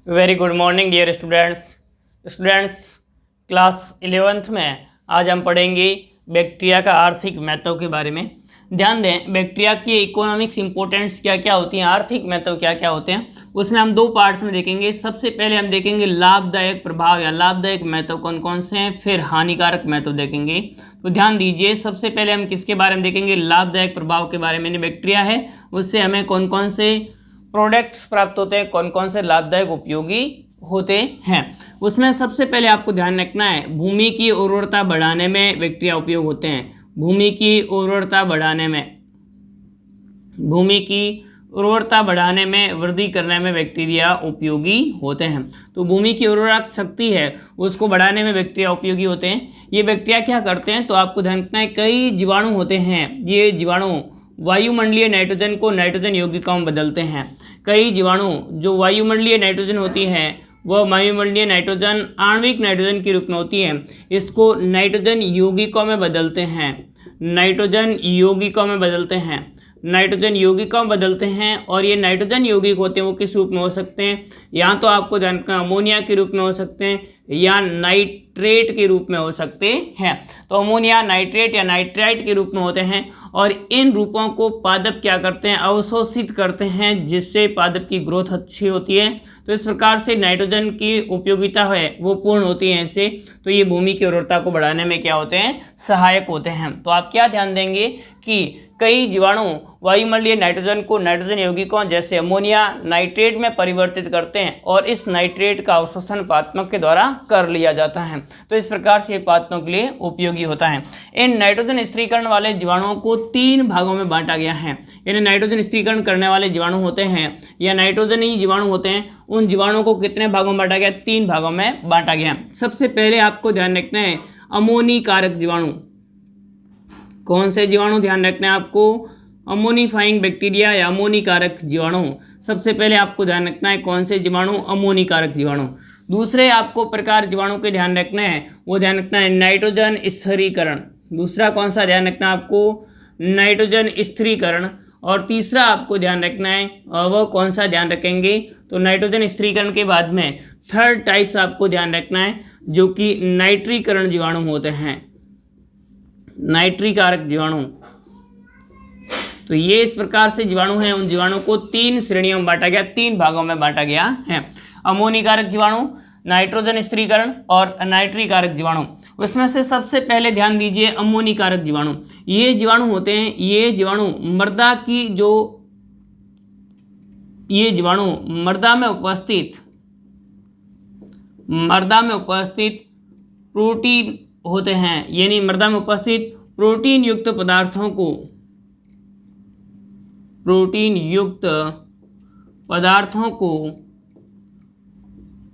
Very good morning dear students. Class 11th में आज हम पढ़ेंगे बैक्टीरिया का आर्थिक महत्व के बारे में। ध्यान दें, बैक्टीरिया की इकोनॉमिक्स इंपॉर्टेंस क्या क्या होती हैं, आर्थिक महत्व क्या क्या होते हैं, उसमें हम दो पार्ट्स में देखेंगे। सबसे पहले हम देखेंगे लाभदायक प्रभाव या लाभदायक महत्व कौन कौन से हैं, फिर हानिकारक महत्व देखेंगे। तो ध्यान दीजिए, सबसे पहले हम किसके बारे में देखेंगे, लाभदायक प्रभाव के बारे में। बैक्टीरिया है, उससे हमें कौन कौन से प्रोडक्ट्स प्राप्त होते हैं, कौन कौन से लाभदायक उपयोगी होते हैं। उसमें सबसे पहले आपको ध्यान रखना है, भूमि की उर्वरता बढ़ाने में बैक्टीरिया उपयोग होते हैं। भूमि की उर्वरता बढ़ाने में वृद्धि करने में बैक्टीरिया उपयोगी होते हैं। तो भूमि की उर्वरक शक्ति है उसको बढ़ाने में बैक्टीरिया उपयोगी होते हैं। ये बैक्टीरिया क्या करते हैं, तो आपको ध्यान रखना है, कई जीवाणु होते हैं। ये जीवाणु वायुमंडलीय नाइट्रोजन को नाइट्रोजन यौगिकों में बदलते हैं। कई जीवाणु जो वायुमंडलीय नाइट्रोजन होती है वह वायुमंडलीय नाइट्रोजन आणविक नाइट्रोजन के रूप में होती है, इसको नाइट्रोजन यौगिकों में बदलते हैं। नाइट्रोजन यौगिकों में बदलते हैं और ये नाइट्रोजन यौगिक होते हैं वो किस रूप में हो सकते हैं, या तो आपको ध्यान रखना अमोनिया के रूप में हो सकते हैं या नाइट्रेट के रूप में हो सकते हैं। तो अमोनिया, नाइट्रेट या नाइट्राइट के रूप में होते हैं और इन रूपों को पादप क्या करते हैं, अवशोषित करते हैं, जिससे पादप की ग्रोथ अच्छी होती है। तो इस प्रकार से नाइट्रोजन की उपयोगिता है वो पूर्ण होती है इससे। तो ये भूमि की उर्वरता को बढ़ाने में क्या होते हैं, सहायक होते हैं। तो आप क्या ध्यान देंगे कि कई जीवाणु वायुमंडलीय नाइट्रोजन को नाइट्रोजन यौगिकों जैसे अमोनिया, नाइट्रेट में परिवर्तित करते हैं और इस नाइट्रेट का अवशोषण पादपों के द्वारा कर लिया जाता है। तो इस प्रकार से पादपों के लिए उपयोगी होता है। इन नाइट्रोजन स्थिरीकरण वाले जीवाणुओं को 3 भागों में बांटा गया है। इन्हें नाइट्रोजन स्थिरीकरण करने वाले जीवाणु होते हैं या नाइट्रोजन ही जीवाणु होते हैं, उन जीवाणुओं को कितने भागों में बांटा गया, 3 भागों में बांटा गया। सबसे पहले आपको ध्यान रखना है अमोनीकारक जीवाणु। कौन से जीवाणु ध्यान रखना है आपको, अमोनीफाइंग बैक्टीरिया या अमोनीकारक जीवाणु। सबसे पहले आपको ध्यान रखना है कौन से जीवाणु, अमोनीकारक जीवाणु। दूसरे आपको प्रकार जीवाणु के ध्यान रखना है, वो ध्यान रखना है नाइट्रोजन स्थिरीकरण। दूसरा कौन सा ध्यान रखना है आपको, नाइट्रोजन स्थिरीकरण। और तीसरा आपको ध्यान रखना है वह कौन सा ध्यान रखेंगे, तो नाइट्रोजन स्थिरीकरण के बाद में थर्ड टाइप्स आपको ध्यान रखना है जो कि नाइट्रीकरण जीवाणु होते हैं, नाइट्रीकारक जीवाणु। तो ये इस प्रकार से जीवाणु हैं, उन जीवाणु को 3 श्रेणियों में बांटा गया, 3 भागों में बांटा गया है। अमोनीकारक जीवाणु, नाइट्रोजन स्थिरीकरण और नाइट्रीकारक जीवाणु। उसमें से सबसे पहले ध्यान दीजिए अमोनीकारक जीवाणु। ये जीवाणु होते हैं, ये जीवाणु मृदा में उपस्थित प्रोटीन होते हैं, यानी मृदा में उपस्थित प्रोटीन युक्त पदार्थों को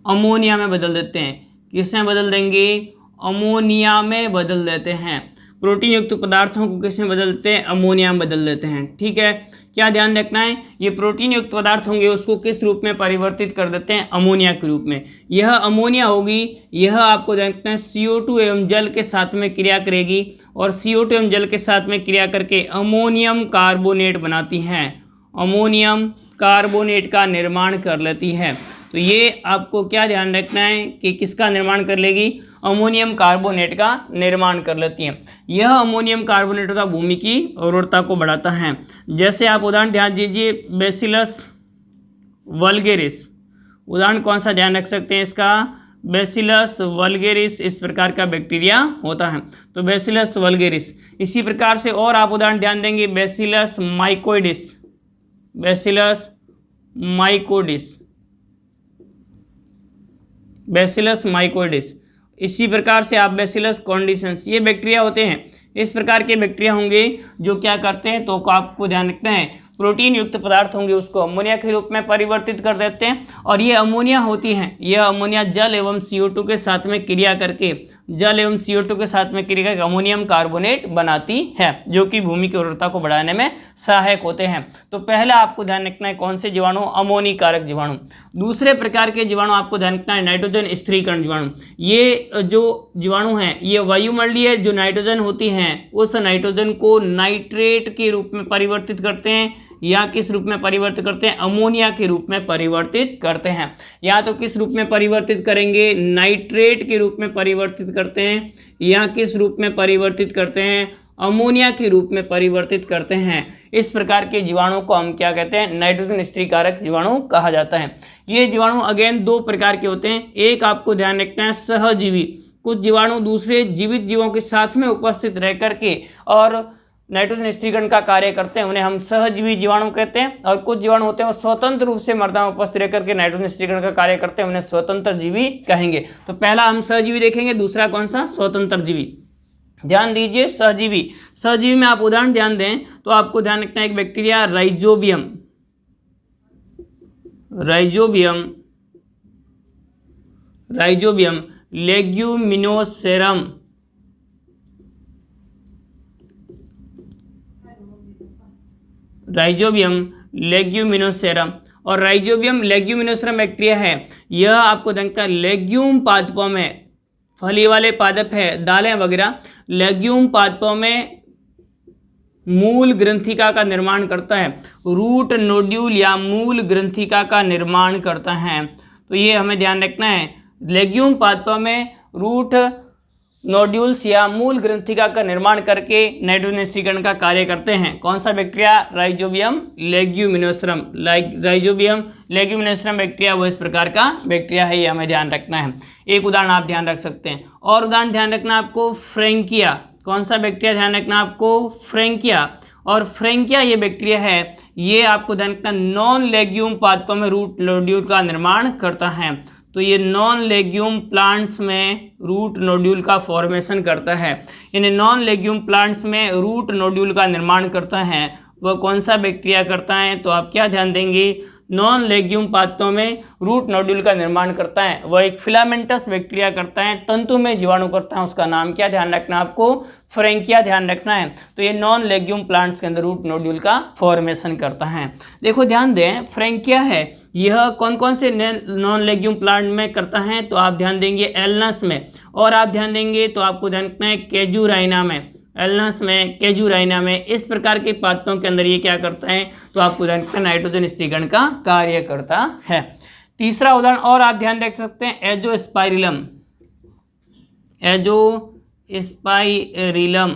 अमोनिया में बदल देते हैं। किसमें बदल देंगे, अमोनिया में बदल देते हैं। प्रोटीन युक्त पदार्थों को किसमें बदल देते हैं, अमोनिया में बदल देते हैं। ठीक है, क्या ध्यान रखना है, ये प्रोटीन युक्त पदार्थ होंगे उसको किस रूप में परिवर्तित कर देते हैं, अमोनिया के रूप में। यह अमोनिया होगी, यह आपको ध्यान रखना है CO2 एवं जल के साथ में क्रिया करेगी और CO2 एवं जल के साथ में क्रिया करके अमोनियम कार्बोनेट बनाती हैं, अमोनियम कार्बोनेट का निर्माण कर लेती है। तो ये आपको क्या ध्यान रखना है कि किसका निर्माण कर लेगी, अमोनियम कार्बोनेट का निर्माण कर लेती है। यह अमोनियम कार्बोनेट होता भूमि की उर्वरता को बढ़ाता है। जैसे आप उदाहरण ध्यान दीजिए, बैसिलस वल्गेरिस, उदाहरण कौन सा ध्यान रख सकते हैं इसका, बैसिलस वल्गेरिस इस प्रकार का बैक्टीरिया होता है। तो बैसिलस वल्गेरिस। इसी प्रकार से और आप उदाहरण ध्यान देंगे, बैसिलस माइकोइडिस। इसी प्रकार से आप बैसिलस कॉन्डिसेंस, ये बैक्टीरिया होते हैं। इस प्रकार के बैक्टीरिया होंगे जो क्या करते हैं, तो आपको ध्यान रखना है प्रोटीन युक्त पदार्थ होंगे उसको अमोनिया के रूप में परिवर्तित कर देते हैं। और ये अमोनिया होती हैं, यह अमोनिया जल एवं CO2 के साथ में क्रिया करके जल एवं CO2 के साथ में क्रिया करके अमोनियम कार्बोनेट बनाती है, जो कि भूमि की उर्वरता को बढ़ाने में सहायक होते हैं। तो पहला आपको ध्यान रखना है कौन से जीवाणु, अमोनी कारक जीवाणु। दूसरे प्रकार के जीवाणु आपको ध्यान रखना है नाइट्रोजन स्थिरीकरण जीवाणु। ये जो जीवाणु हैं ये वायुमंडलीय जो नाइट्रोजन होती हैं उस नाइट्रोजन को नाइट्रेट के रूप में परिवर्तित करते हैं, या किस रूप में परिवर्तित करते हैं, अमोनिया के रूप में परिवर्तित करते हैं। या तो किस रूप में परिवर्तित करेंगे, नाइट्रेट के रूप में परिवर्तित करते हैं, या किस रूप में परिवर्तित करते हैं, अमोनिया के रूप में परिवर्तित करते हैं। इस प्रकार के जीवाणु को हम क्या कहते हैं, नाइट्रोजन स्थिरीकारक जीवाणु कहा जाता है। ये जीवाणु अगेन दो प्रकार के होते हैं। एक आपको ध्यान रखना है सहजीवी, कुछ जीवाणु दूसरे जीवित जीवों के साथ में उपस्थित रह करके और नाइट्रोजन स्थिरीकरण का कार्य करते हैं, उन्हें हम सहजीवी जीवाणु कहते हैं। और कुछ जीवाणु होते हैं वो स्वतंत्र रूप से मृदा में उपस्थित रह करके नाइट्रोजन स्थिरीकरण का कार्य करते हैं, उन्हें स्वतंत्र जीवी कहेंगे। तो पहला हम सहजीवी देखेंगे, दूसरा कौन सा, स्वतंत्र जीवी। ध्यान दीजिए सहजीवी, सहजीवी में आप उदाहरण ध्यान दें तो आपको ध्यान रखना है एक bacteria rhizobium, rhizobium, rhizobium leguminosarum, rhizobium leguminosarum. और राइजोबियम लेग्यूमिनोसेरम बैक्टीरिया है, यह आपको ध्यान लेग्यूम पादपों में, फली वाले पादप है, दालें वगैरह, लेग्यूम पादपों में मूल ग्रंथिका का निर्माण करता है, रूट नोड्यूल या मूल ग्रंथिका का निर्माण करता है। तो ये हमें ध्यान रखना है, लेग्यूम पादपों में रूट नोड्यूल्स या मूल ग्रंथिका का निर्माण करके नाइट्रोजन स्थिरीकरण का कार्य करते हैं। कौन सा bacteria, rhizobium leguminosarum, rhizobium लेग्यूमिनोसेरम bacteria वो इस प्रकार का बैक्टीरिया है, ये हमें ध्यान रखना है। एक उदाहरण आप ध्यान रख सकते हैं। और उदाहरण ध्यान रखना आपको फ्रैंकिया, कौन सा बैक्टीरिया ध्यान रखना आपको, फ्रैंकिया। और फ्रैंकिया ये बैक्टीरिया है, ये आपको ध्यान रखना नॉन लेग्यूम पादपों में रूट नोड्यूल का निर्माण करता है। तो ये नॉन लेग्यूम प्लांट्स में रूट नोड्यूल का फॉर्मेशन करता है, यानी नॉन लेग्यूम प्लांट्स में रूट नोड्यूल का निर्माण करता है। वह कौन सा बैक्टीरिया करता है, तो आप क्या ध्यान देंगे, नॉन लेग्यूम पादपों में रूट नोड्यूल का निर्माण करता है। वह एक फिलामेंटस बैक्टीरिया करता है, तंतु में जीवाणु करता है, उसका नाम क्या ध्यान रखना आपको, फ्रैंकिया ध्यान रखना है। तो ये नॉन लेग्यूम प्लांट्स के अंदर रूट नोड्यूल का फॉर्मेशन करता है। देखो ध्यान दें, फ्रैंकिया है यह कौन कौन से नॉन लेग्यूम प्लांट में करता है, तो आप ध्यान देंगे एल्नस में, और आप ध्यान देंगे तो आपको ध्यान रखना है केजुराइना में, एल्नस में, केजुराइना में। इस प्रकार के पादपों के अंदर ये क्या करता है, तो आपको ध्यान रखना नाइट्रोजन स्थिरीकरण का कार्य करता है। तीसरा उदाहरण और आप ध्यान रख सकते हैं, एजोस्पाइरिलम, एजोस्पाइरिलम,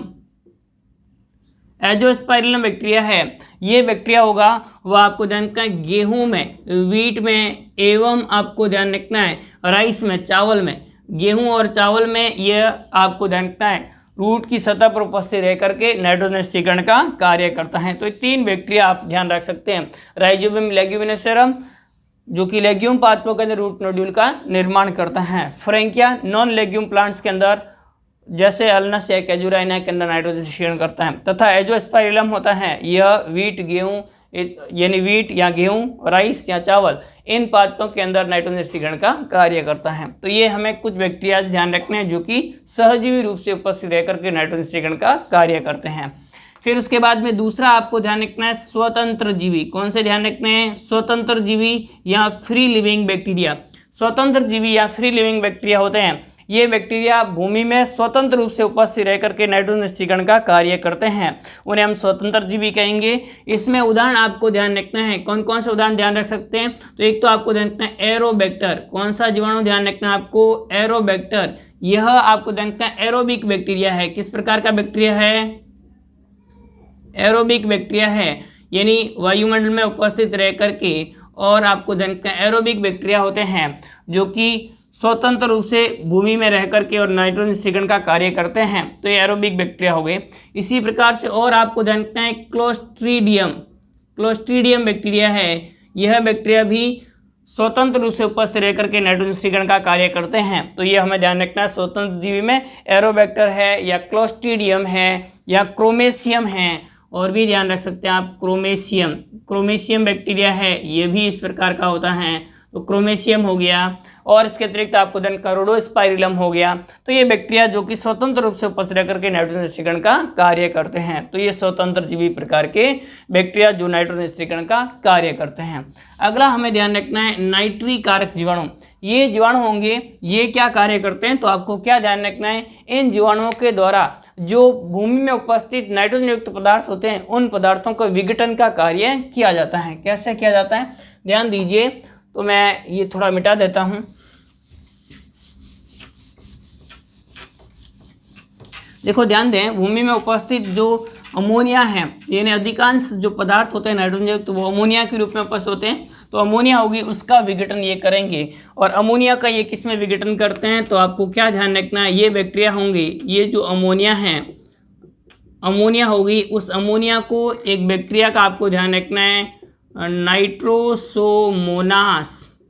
एजोस्पाइरिलम बैक्टीरिया है। ये बैक्टीरिया होगा वह आपको ध्यान रखना है गेहूं में, वीट में, एवं आपको ध्यान रखना है राइस में, चावल में, गेहूं और चावल में यह आपको ध्यान रखना है रूट की सतह पर उपस्थित रह करके नाइट्रोजन स्थिरीकरण का कार्य करता है। तो ये तीन बैक्टीरिया आप ध्यान रख सकते हैं, राइजोबियम लेग्यूमिनोसेरम जो कि लेग्यूम पादपों के अंदर रूट नोड्यूल का निर्माण करता है, फ्रैंकिया नॉन लेग्यूम प्लांट्स के अंदर जैसे अल्नस या केजुराइना के अंदर नाइट्रोजन स्थिरीकरण करता है, तथा एजोस्पाइरिलम होता है यह वीट, गेहूँ यानी वीट या गेहूँ, राइस या चावल, इन पादपों के अंदर नाइट्रोजन स्थिरीकरण का कार्य करता है। तो ये हमें कुछ बैक्टीरिया ध्यान रखने हैं जो कि सहजीवी रूप से उपस्थित रह करके नाइट्रोजन स्थिरीकरण का कार्य करते हैं। फिर उसके बाद में दूसरा आपको ध्यान रखना है स्वतंत्र जीवी। कौन से ध्यान रखने हैं, स्वतंत्र जीवी या फ्री लिविंग बैक्टीरिया। स्वतंत्र जीवी या फ्री लिविंग बैक्टीरिया होते हैं, ये बैक्टीरिया भूमि में स्वतंत्र रूप से उपस्थित रह करके नाइट्रोजन स्थिरीकरण का कार्य करते हैं, उन्हें हम स्वतंत्र जीवी कहेंगे। इसमें उदाहरण आपको ध्यान रखना है, कौन कौन से उदाहरण ध्यान रख सकते हैं, तो एक तो आपको ध्यान रखना है एरोबैक्टर। कौन सा जीवाणु ध्यान रखना है आपको, एरोबैक्टर। यह आपको ध्यान रखना है एरोबिक बैक्टीरिया है। किस प्रकार का बैक्टीरिया है, एरोबिक बैक्टीरिया है, यानी वायुमंडल में उपस्थित रह करके, और आपको ध्यान रखना है एरोबिक बैक्टीरिया होते हैं जो कि स्वतंत्र रूप से भूमि में रह करके और नाइट्रोजन स्थिरीकरण का कार्य करते हैं। तो ये एरोबिक बैक्टीरिया हो गए। इसी प्रकार से और आपको ध्यान रखना है क्लोस्ट्रीडियम, क्लोस्ट्रीडियम बैक्टीरिया है। यह बैक्टीरिया भी स्वतंत्र रूप से उपस्थित रह करके नाइट्रोजन स्थिरीकरण का कार्य करते हैं। तो ये हमें ध्यान रखना है, स्वतंत्र जीवी में एरोबैक्टर है या क्लोस्ट्रीडियम है या क्रोमेशियम है, और भी ध्यान रख सकते हैं आप क्रोमेशियम, क्रोमेशियम बैक्टीरिया है, ये भी इस प्रकार का होता है। तो क्रोमेशियम हो गया, और इसके अतिरिक्त आपको देन करोडोस्पाइरिलम हो गया। तो ये बैक्टीरिया जो कि स्वतंत्र रूप से उपस्थित रह करके नाइट्रोजन स्थिरीकरण का कार्य करते हैं। तो ये स्वतंत्र जीवी प्रकार के बैक्टीरिया जो नाइट्रोजन स्थिरीकरण का कार्य करते हैं। अगला हमें ध्यान रखना है नाइट्री कारक जीवाणु। ये जीवाणु होंगे, ये क्या कार्य करते हैं, तो आपको क्या ध्यान रखना है, इन जीवाणुओं के द्वारा जो भूमि में उपस्थित नाइट्रोजन युक्त पदार्थ होते हैं उन पदार्थों को विघटन का कार्य किया जाता है। कैसे किया जाता है, ध्यान दीजिए। तो मैं ये थोड़ा मिटा देता हूं। देखो ध्यान दें, भूमि में उपस्थित जो अमोनिया है, यानी अधिकांश जो पदार्थ होते हैं नाइट्रोजन युक्त वो अमोनिया के रूप में उपस्थित होते हैं। तो अमोनिया होगी, उसका विघटन ये करेंगे। और अमोनिया का ये किस में विघटन करते हैं, तो आपको क्या ध्यान रखना है, ये बैक्टीरिया होंगे, ये जो अमोनिया है, अमोनिया होगी, उस अमोनिया को एक बैक्टीरिया का आपको ध्यान रखना है नाइट्रोसोमोनास।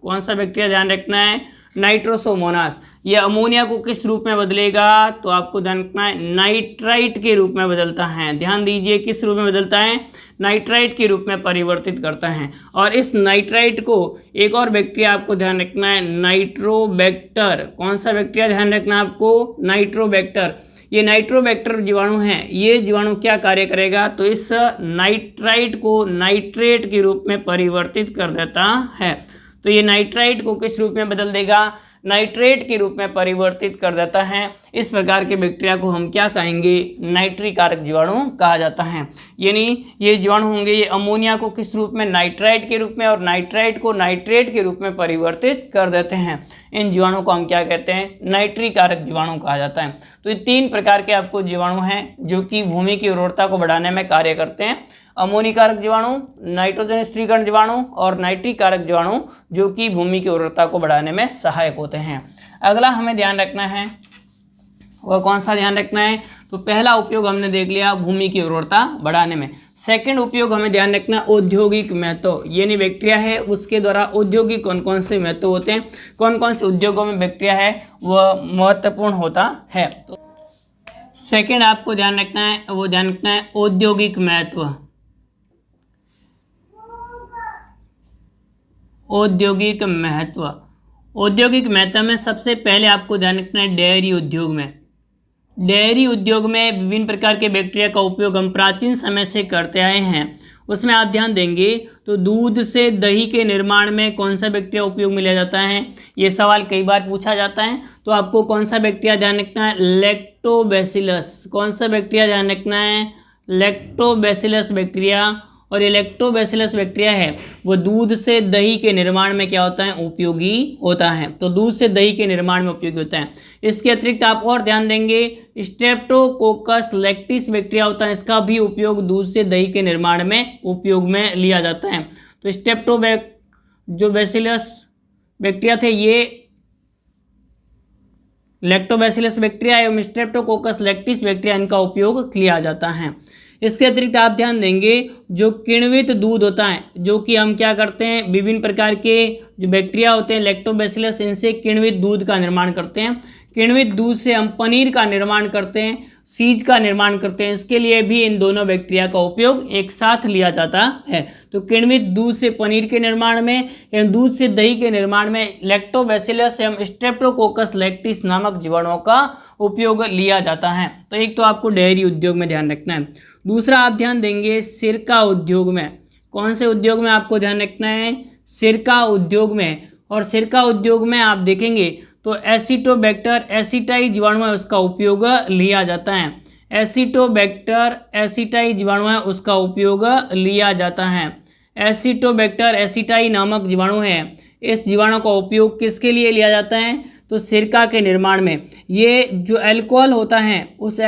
कौन सा बैक्टीरिया ध्यान रखना है, नाइट्रोसोमोनास। ये अमोनिया को किस रूप में बदलेगा, तो आपको ध्यान रखना है नाइट्राइट के रूप में बदलता है। ध्यान दीजिए, किस रूप में बदलता है, नाइट्राइट के रूप में परिवर्तित करता है। और इस नाइट्राइट को एक और बैक्टीरिया आपको ध्यान रखना है नाइट्रोबैक्टर। कौन सा बैक्टीरिया ध्यान रखना है आपको, नाइट्रोबैक्टर। ये नाइट्रोबैक्टर जीवाणु हैं, ये जीवाणु क्या कार्य करेगा, तो इस नाइट्राइट को नाइट्रेट के रूप में परिवर्तित कर देता है। तो ये नाइट्राइट को किस रूप में बदल देगा, नाइट्रेट के रूप में परिवर्तित कर देता है। इस प्रकार के बैक्टीरिया को हम क्या कहेंगे, नाइट्री कारक जीवाणु कहा जाता है। यानी ये जीवाणु होंगे, ये अमोनिया को किस रूप में, नाइट्राइट के रूप में, और नाइट्राइट को नाइट्रेट के रूप में परिवर्तित कर देते हैं। इन जीवाणु को हम क्या कहते हैं, नाइट्री कारक जीवाणु कहा जाता है। तो ये 3 प्रकार के आपको जीवाणु हैं जो कि भूमि की उर्वरता को बढ़ाने में कार्य करते हैं। अमोनी कारक जीवाणु, नाइट्रोजन स्थिरीकरण जीवाणु और नाइट्री कारक जीवाणु जो कि भूमि की उर्वरता को बढ़ाने में सहायक होते हैं। अगला हमें ध्यान रखना है, वह कौन सा ध्यान रखना है, तो पहला उपयोग हमने देख लिया भूमि की उर्वरता बढ़ाने में। सेकंड उपयोग हमें ध्यान रखना औद्योगिक महत्व, यानी बैक्टीरिया है उसके द्वारा औद्योगिक कौन कौन से महत्व होते हैं, कौन कौन से उद्योगों में बैक्टीरिया है वह महत्वपूर्ण होता है। तो सेकंड आपको ध्यान रखना है, वो ध्यान रखना है औद्योगिक महत्व। औद्योगिक महत्व, औद्योगिक महत्व में सबसे पहले आपको ध्यान रखना है डेयरी उद्योग में। डेयरी उद्योग में विभिन्न प्रकार के बैक्टीरिया का उपयोग हम प्राचीन समय से करते आए हैं। उसमें आप ध्यान देंगे तो दूध से दही के निर्माण में कौन सा बैक्टीरिया उपयोग में लिया जाता है, ये सवाल कई बार पूछा जाता है। तो आपको कौन सा बैक्टीरिया ध्यान रखना है, लैक्टोबैसिलस। कौन सा बैक्टीरिया ध्यान रखना है, लैक्टोबैसिलस बैक्टीरिया। और ये लैक्टोबैसिलस बैक्टीरिया है वो दूध से दही के निर्माण में क्या होता है, उपयोगी होता है। तो दूध से दही के निर्माण में उपयोगी होता है। इसके अतिरिक्त आप और ध्यान देंगे स्ट्रेप्टोकोकस लैक्टिस बैक्टीरिया होता है, इसका भी उपयोग दूध से दही के निर्माण में उपयोग में लिया जाता है। तो जो बैसिलस बैक्टीरिया थे ये लैक्टोबैसिलस बैक्टीरिया एवं स्ट्रेप्टोकोकस लैक्टिस बैक्टीरिया, इनका उपयोग लिया जाता है। इसके अतिरिक्त आप ध्यान देंगे जो किण्वित दूध होता है, जो कि हम क्या करते हैं, विभिन्न प्रकार के जो बैक्टीरिया होते हैं लैक्टोबैसिलस, इनसे किण्वित दूध का निर्माण करते हैं। किण्वित दूध से हम पनीर का निर्माण करते हैं, चीज का निर्माण करते हैं। इसके लिए भी इन दोनों बैक्टीरिया का उपयोग एक साथ लिया जाता है। तो किण्वित दूध से पनीर के निर्माण में एवं दूध से दही के निर्माण में लैक्टोबैसिलस एवं स्ट्रेप्टोकोकस लैक्टिस नामक जीवाणुओं का उपयोग लिया जाता है। तो एक तो आपको डेयरी उद्योग में ध्यान रखना है। दूसरा आप ध्यान देंगे सिरका उद्योग में। कौन से उद्योग में आपको ध्यान रखना है, सिरका उद्योग में। और सिरका उद्योग में आप देखेंगे तो एसिटोबैक्टर एसिटाई जीवाणु है उसका उपयोग लिया जाता है। एसिटोबैक्टर एसिटाई जीवाणु है उसका उपयोग लिया जाता है। एसिटोबैक्टर एसिटाई नामक जीवाणु है, इस जीवाणु का उपयोग किसके लिए लिया जाता है, तो सिरका के निर्माण में। ये जो अल्कोहल होता है उस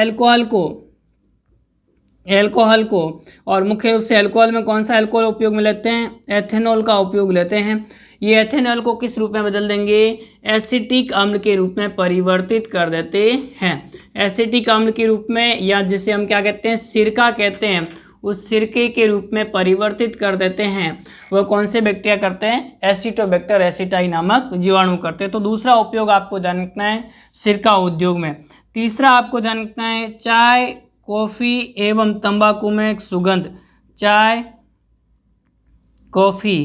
अल्कोहल को और मुख्य रूप से अल्कोहल में कौन सा अल्कोहल उपयोग में लेते हैं, एथेनॉल का उपयोग लेते हैं। ये एथेनॉल को किस रूप में बदल देंगे, एसिटिक अम्ल के रूप में परिवर्तित कर देते हैं। एसिटिक अम्ल के रूप में, या जिसे हम क्या कहते हैं सिरका कहते हैं, उस सिरके के रूप में परिवर्तित कर देते हैं। वह कौन से बैक्टीरिया करते हैं, एसिटोबैक्टर एसिटाई नामक जीवाणु करते हैं। तो दूसरा उपयोग आपको ध्यान रखना है सिरका उद्योग में। तीसरा आपको ध्यान रखना है चाय, कॉफ़ी एवं तंबाकू में सुगंध। चाय, कॉफ़ी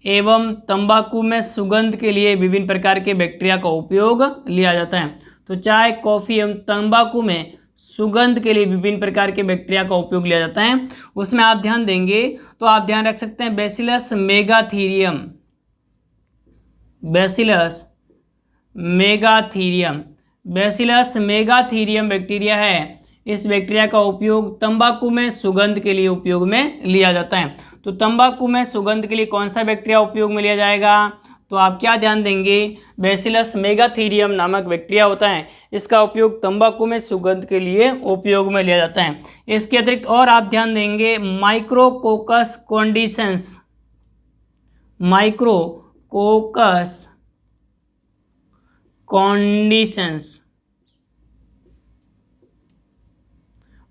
एवं तंबाकू में सुगंध के लिए विभिन्न प्रकार के बैक्टीरिया का उपयोग लिया जाता है। तो चाय, कॉफ़ी एवं तंबाकू में सुगंध के लिए विभिन्न प्रकार के बैक्टीरिया का उपयोग लिया जाता है। उसमें आप ध्यान देंगे तो आप ध्यान रख सकते हैं bacillus megaterium, bacillus megaterium, bacillus megaterium bacteria है। इस बैक्टीरिया का उपयोग तंबाकू में सुगंध के लिए उपयोग में लिया जाता है। तो तंबाकू में सुगंध के लिए कौन सा बैक्टीरिया उपयोग में लिया जाएगा? तो आप क्या ध्यान देंगे, बैसिलस मेगाथीरियम नामक बैक्टीरिया होता है, इसका उपयोग तंबाकू में सुगंध के लिए उपयोग में लिया जाता है। इसके अतिरिक्त और आप ध्यान देंगे माइक्रोकोकस कॉन्डिसेंस, माइक्रोकोकस कॉन्डिसेंस,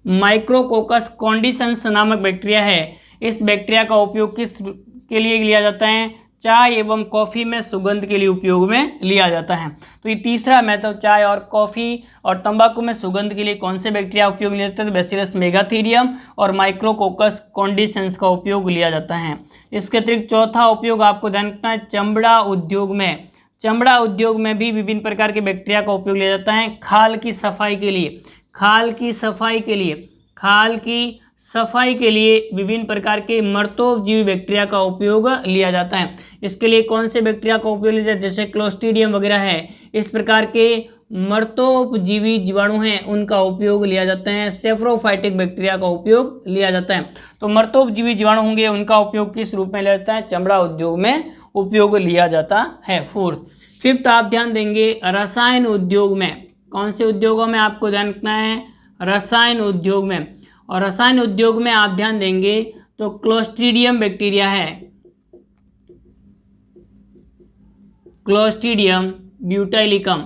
माइक्रोकोकस कॉन्डिसेंस नामक बैक्टीरिया है। इस बैक्टीरिया का उपयोग किस के लिए लिया जाता है? चाय एवं कॉफ़ी में सुगंध के लिए उपयोग में लिया जाता है। तो ये तीसरा मेथड, चाय और कॉफ़ी और तंबाकू में सुगंध के लिए कौन से बैक्टीरिया उपयोग लिया जाता है? तो बैसिलस मेगाथीरियम और माइक्रोकोकस कॉन्डिसेंस का उपयोग लिया जाता है। इसके अतिरिक्त चौथा उपयोग आपको ध्यान रखना है चमड़ा उद्योग में। चमड़ा उद्योग में भी विभिन्न प्रकार के बैक्टीरिया का उपयोग लिया जाता है खाल की सफाई के लिए, खाल की सफाई के लिए, खाल की सफाई के लिए विभिन्न प्रकार के मर्तोपजीवी बैक्टीरिया का उपयोग लिया जाता है। इसके लिए कौन से बैक्टीरिया का उपयोग लिया जाता है? जैसे क्लोस्ट्रीडियम वगैरह है, इस प्रकार के मर्तोपजीवी जीवाणु हैं उनका उपयोग लिया जाता है। सेफ्रोफाइटिक बैक्टीरिया का उपयोग लिया जाता है। तो मर्तोपजीवी जीवाणु होंगे उनका उपयोग किस रूप में लिया जाता है? चमड़ा उद्योग में उपयोग लिया जाता है। फिफ्थ आप ध्यान देंगे रसायन उद्योग में। कौन से उद्योगों में आपको ध्यान रखना है? रसायन उद्योग में। और रसायन उद्योग में आप ध्यान देंगे तो क्लोस्ट्रीडियम बैक्टीरिया है, क्लोस्ट्रीडियम ब्यूटाइलिकम,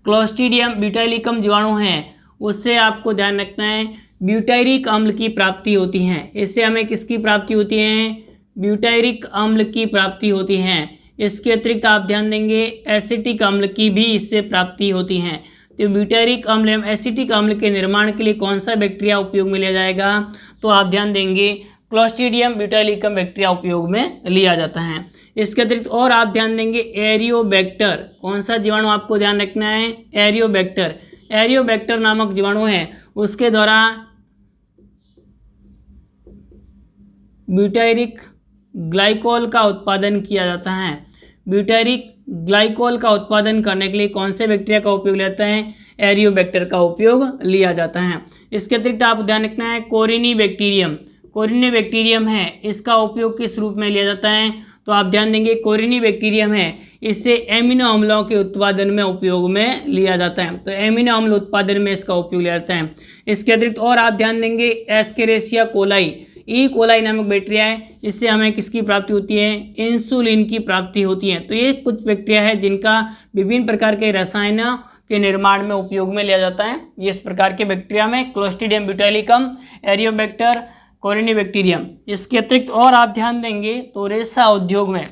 क्लोस्ट्रीडियम ब्यूटाइलिकम जीवाणु है, उससे आपको ध्यान रखना है ब्यूटायरिक अम्ल की प्राप्ति होती है। इससे हमें किसकी प्राप्ति होती है? ब्यूटायरिक अम्ल की प्राप्ति होती है। इसके अतिरिक्त आप ध्यान देंगे एसिटिक अम्ल की भी इससे प्राप्ति होती है। तो ब्यूटायरिक अम्ल एवं एसिटिक अम्ल के निर्माण के लिए कौन सा बैक्टीरिया उपयोग में लिया जाएगा? तो आप ध्यान देंगे क्लोस्ट्रीडियम ब्यूटाइलिकम बैक्टीरिया उपयोग में लिया जाता है। इसके अतिरिक्त और आप ध्यान देंगे एरियोबैक्टर। कौन सा जीवाणु आपको ध्यान रखना है? एरियोबैक्टर। एरियोबैक्टर नामक जीवाणु है, उसके द्वारा ब्यूटायरिक ग्लाइकोल का उत्पादन किया जाता है। ब्यूटायरिक ग्लाइकोल का उत्पादन करने के लिए कौन से बैक्टीरिया का उपयोग लिया जाता है? एरियोबैक्टर का उपयोग लिया जाता है। इसके अतिरिक्त आप ध्यान रखना है कोरिनी बैक्टीरियम। कोरिनी बैक्टीरियम है, इसका उपयोग किस रूप में लिया जाता है? तो आप ध्यान देंगे कोरिनी बैक्टीरियम है, इससे एमिनो अम्लों के उत्पादन में उपयोग में लिया जाता है। तो एमिनो अम्ल उत्पादन में इसका उपयोग लिया जाता है। इसके अतिरिक्त और आप ध्यान देंगे एस्केरेसिया कोलाई, ई कोलाई नामक बैक्टीरिया है, इससे हमें किसकी प्राप्ति होती है? इंसुलिन की प्राप्ति होती है। तो ये कुछ बैक्टीरिया है जिनका विभिन्न प्रकार के रसायनों के निर्माण में उपयोग में लिया जाता है। ये इस प्रकार के बैक्टीरिया में क्लोस्ट्रीडियम ब्यूटाइलिकम, एरियोबैक्टर, कोरिनी बैक्टीरियम। इसके अतिरिक्त और आप ध्यान देंगे तो रेशा उद्योग में,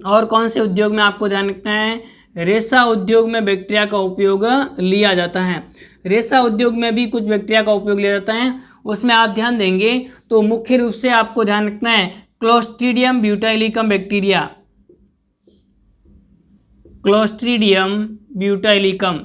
और कौन से उद्योग में आपको ध्यान रखना है? रेशा उद्योग में बैक्टीरिया का उपयोग लिया जाता है। रेशा उद्योग में भी कुछ बैक्टीरिया का उपयोग लिया जाता है। उसमें आप ध्यान देंगे तो मुख्य रूप से आपको ध्यान रखना है clostridium butylicum bacteria, clostridium butylicum,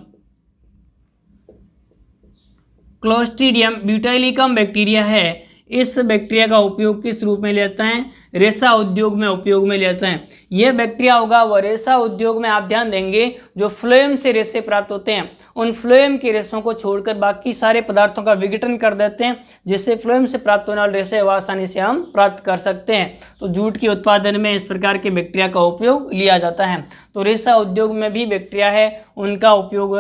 clostridium butylicum bacteria है। इस बैक्टीरिया का उपयोग किस रूप में लिया जाता है? रेशा उद्योग में उपयोग में लिया जाता है। यह बैक्टीरिया होगा वह रेशा उद्योग में आप ध्यान देंगे जो फ्लोएम से रेशे प्राप्त होते हैं, उन फ्लोएम के रेशों को छोड़कर बाकी सारे पदार्थों का विघटन कर देते हैं, जिससे फ्लोएम से प्राप्त होने वाले रेशे आसानी से हम प्राप्त कर सकते हैं। तो जूट के उत्पादन में इस प्रकार के बैक्टीरिया का उपयोग लिया जाता है। तो रेशा उद्योग में भी बैक्टीरिया है, उनका उपयोग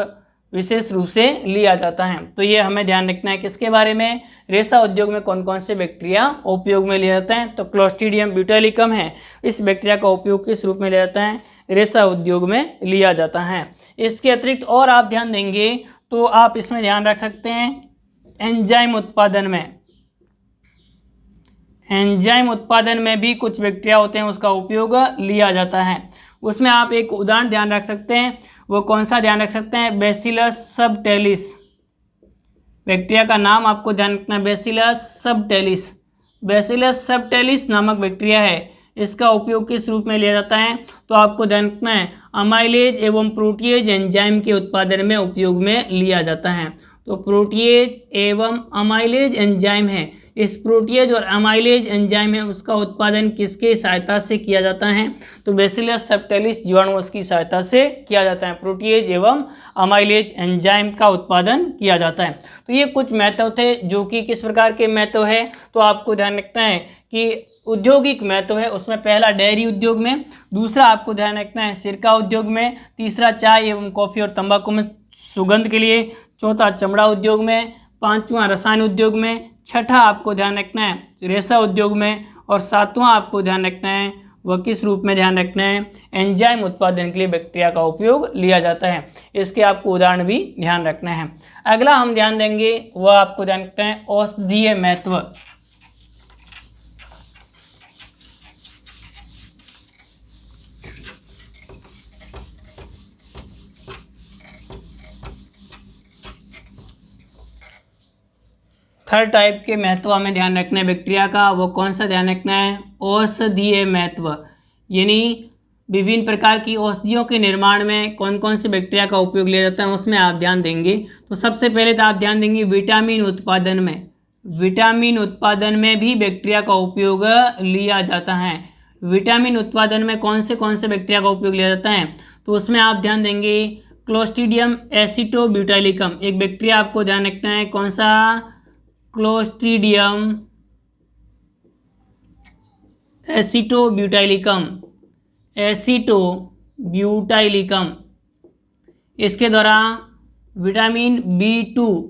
विशेष रूप से लिया जाता है। तो ये हमें ध्यान रखना है किसके बारे में? रेशा उद्योग में कौन कौन से बैक्टीरिया उपयोग में लिया जाता है? तो क्लोस्ट्रीडियम ब्यूटाइलिकम है, इस बैक्टीरिया का उपयोग किस रूप में लिया जाता है? रेशा उद्योग में लिया जाता है। इसके अतिरिक्त और आप ध्यान देंगे तो आप इसमें ध्यान रख सकते हैं एंजाइम उत्पादन में। एंजाइम उत्पादन में भी कुछ बैक्टीरिया होते हैं, उसका उपयोग लिया जाता है। उसमें आप एक उदाहरण ध्यान रख सकते हैं, वो कौन सा ध्यान रख सकते हैं? Bacillus subtilis. बैक्टीरिया का नाम आपको ध्यान रखना है, बैसिलस सबटिलिस। बैसिलस सबटिलिस नामक बैक्टीरिया है, इसका उपयोग किस रूप में लिया जाता है? तो आपको ध्यान रखना है अमाइलेज एवं प्रोटीएज एंजाइम के उत्पादन में उपयोग में लिया जाता है। तो प्रोटीएज एवं अमाइलेज एंजाइम है, इस प्रोटीएज और अमाइलेज एंजाइम है उसका उत्पादन किसके सहायता से किया जाता है? तो बैसिलस सबटिलिस जीवाणुओं की सहायता से किया जाता है। प्रोटीएज एवं अमाइलेज एंजाइम का उत्पादन किया जाता है। तो ये कुछ महत्व थे, जो कि किस प्रकार के महत्व है, तो आपको ध्यान रखना है कि औद्योगिक महत्व है उसमें पहला डेयरी उद्योग में, दूसरा आपको ध्यान रखना है सिरका उद्योग में, तीसरा चाय एवं कॉफ़ी और तंबाकू में सुगंध के लिए, चौथा चमड़ा उद्योग में, पांचवां रसायन उद्योग में, छठा आपको ध्यान रखना है रेशा उद्योग में, और सातवां आपको ध्यान रखना है वह किस रूप में ध्यान रखना है? एंजाइम उत्पादन के लिए बैक्टीरिया का उपयोग लिया जाता है। इसके आपको उदाहरण भी ध्यान रखना है। अगला हम ध्यान देंगे वह आपको ध्यान रखना है औषधीय महत्व। थर्ड टाइप के महत्व हमें ध्यान रखना है बैक्टीरिया का, वो कौन सा ध्यान रखना है? औषधीय महत्व, यानी विभिन्न प्रकार की औषधियों के निर्माण में कौन कौन से बैक्टीरिया का उपयोग लिया जाता है उसमें आप ध्यान देंगे। तो सबसे पहले तो आप ध्यान देंगे विटामिन उत्पादन में, विटामिन उत्पादन में भी बैक्टीरिया का उपयोग लिया जाता है। विटामिन उत्पादन में कौन से बैक्टीरिया का उपयोग लिया जाता है? तो उसमें आप ध्यान देंगे क्लोस्ट्रीडियम एसिटोब्यूटाइलिकम, एक बैक्टीरिया आपको ध्यान रखना है, कौन सा? क्लोस्ट्रीडियम एसिटोब्यूटाइलिकम, एसिटोब्यूटाइलिकम, इसके द्वारा विटामिन B2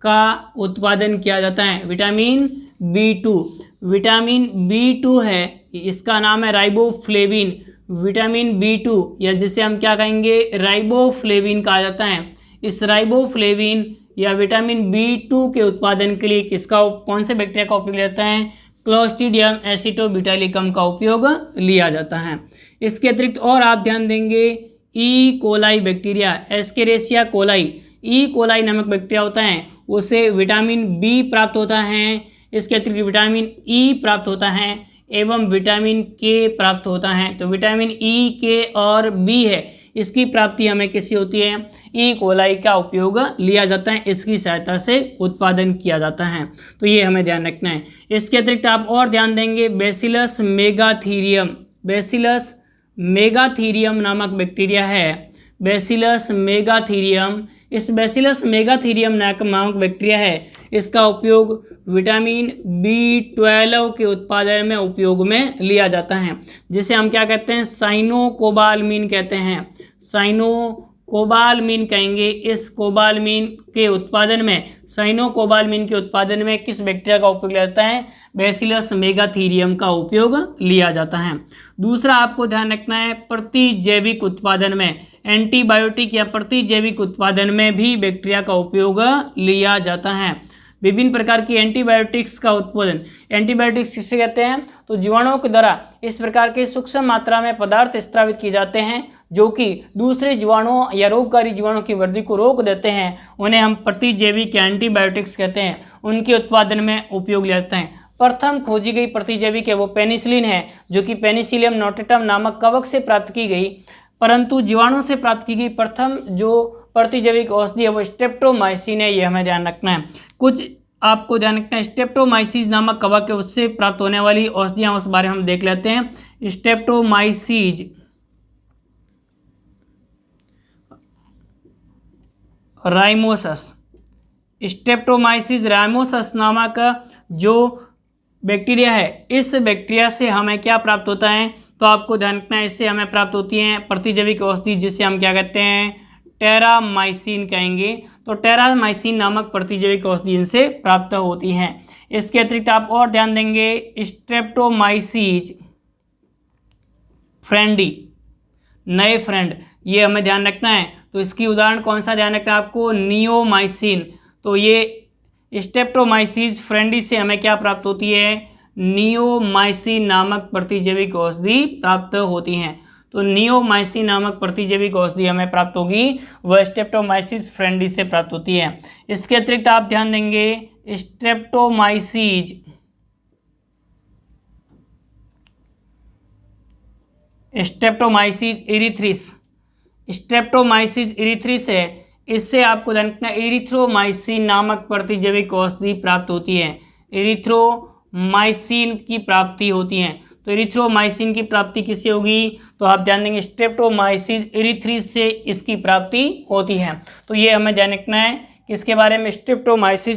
का उत्पादन किया जाता है। विटामिन B2 है, इसका नाम है राइबोफ्लेविन। विटामिन B2 या जिसे हम क्या कहेंगे? राइबोफ्लेविन कहा जाता है। इस राइबोफ्लेविन या विटामिन B2 के उत्पादन के लिए कौन से बैक्टीरिया का उपयोग लिया जाता है? क्लोस्ट्रीडियम एसिटोब्यूटाइलिकम का उपयोग लिया जाता है। इसके अतिरिक्त और आप ध्यान देंगे E coli bacteria, Escherichia coli, E coli नामक बैक्टीरिया होता है, उसे विटामिन B प्राप्त होता है। इसके अतिरिक्त विटामिन E प्राप्त होता है एवं विटामिन K प्राप्त होता है। तो विटामिन E, K और B है, इसकी प्राप्ति हमें किससे होती है? ई कोलाई का उपयोग लिया जाता है, इसकी सहायता से उत्पादन किया जाता है। तो ये हमें ध्यान रखना है। इसके अतिरिक्त आप और ध्यान देंगे बैसिलस मेगाथीरियम, बैसिलस मेगाथीरियम नामक बैक्टीरिया है, बैसिलस मेगाथीरियम। इस बैसिलस मेगाथीरियम नामक बैक्टीरिया है, इसका उपयोग विटामिन B12 के उत्पादन में उपयोग में लिया जाता है, जिसे हम क्या कहते हैं? साइनोकोबालमीन कहते हैं, साइनोकोबालमीन कहेंगे। इस कोबालमीन के उत्पादन में, साइनोकोबालमीन के उत्पादन में किस बैक्टीरिया का उपयोग लिया जाता है? बैसिलस मेगाथीरियम का उपयोग लिया जाता है। दूसरा आपको ध्यान रखना है प्रतिजैविक उत्पादन में, एंटीबायोटिक या प्रतिजैविक उत्पादन में भी बैक्टीरिया का उपयोग लिया जाता है। विभिन्न प्रकार की एंटीबायोटिक्स का उत्पादन, एंटीबायोटिक्स किसे कहते हैं? तो जीवाणुओं के द्वारा इस प्रकार के सूक्ष्म मात्रा में पदार्थ स्रावित किए जाते हैं जो कि दूसरे जीवाणुओं या रोगकारी जीवाणुओं की वृद्धि को रोक देते हैं, उन्हें हम प्रतिजैविक या एंटीबायोटिक्स कहते हैं। उनके उत्पादन में उपयोग लिया जाता है। प्रथम खोजी गई प्रतिजैविक है वो पेनिसिलिन है, जो कि पेनिसिलियम नोटेटम नामक कवक से प्राप्त की गई, परंतु जीवाणु से प्राप्त की गई प्रथम जो प्रतिजैविक औषधि है वो स्ट्रेप्टोमाइसिन है। ये हमें ध्यान रखना है। कुछ आपको ध्यान रखना है स्ट्रेप्टोमाइसिस नामक कवक के उससे प्राप्त होने वाली औषधियाँ, उस बारे में हम देख लेते हैं। स्ट्रेप्टोमाइसिस राइमोसस, स्ट्रेप्टोमाइसिस राइमोसस नामक जो बैक्टीरिया है, इस बैक्टीरिया से हमें क्या प्राप्त होता है? तो आपको ध्यान रखना है, इससे हमें प्राप्त होती है प्रतिजैविक औषधि, जिसे हम क्या कहते हैं? टेरामाइसिन कहेंगे। तो टेरामाइसिन नामक प्रतिजैविक औषधि इनसे प्राप्त होती हैं। इसके अतिरिक्त आप और ध्यान देंगे स्ट्रेप्टोमाइसिस फ्रेंडी, नए फ्रेंड, ये हमें ध्यान रखना है। तो इसकी उदाहरण कौन सा ध्यान रखना है आपको? नियोमाइसिन। तो ये स्ट्रेप्टोमाइसिस फ्रेंडी से हमें क्या प्राप्त होती है? नियोमाइसिन नामक प्रतिजैविक औषधि प्राप्त होती हैं। तो नियोमाइसिन नामक प्रतिजैविक औषधि हमें प्राप्त होगी, वह स्ट्रेप्टोमाइसिस फ्रेंडी से प्राप्त होती है। इसके अतिरिक्त आप ध्यान देंगे स्ट्रेप्टोमाइसिस स्ट्रेप्टोमाइसिस इरिथ्रिस, स्ट्रेप्टोमाइसिस इरिथ्रिस है, इससे आपको जानना एरिथ्रोमाइसिन नामक प्रतिजैविक औषधि प्राप्त होती है, एरिथ्रोमाइसिन की प्राप्ति होती है। तो एरिथ्रोमाइसिन की प्राप्ति किससे होगी, तो आप ध्यान देंगे स्ट्रेप्टोमाइसिस इरिथ्रिस से इसकी प्राप्ति होती है। तो ये हमें ध्यान रखना है किसके बारे में, स्ट्रेप्टोमाइसिस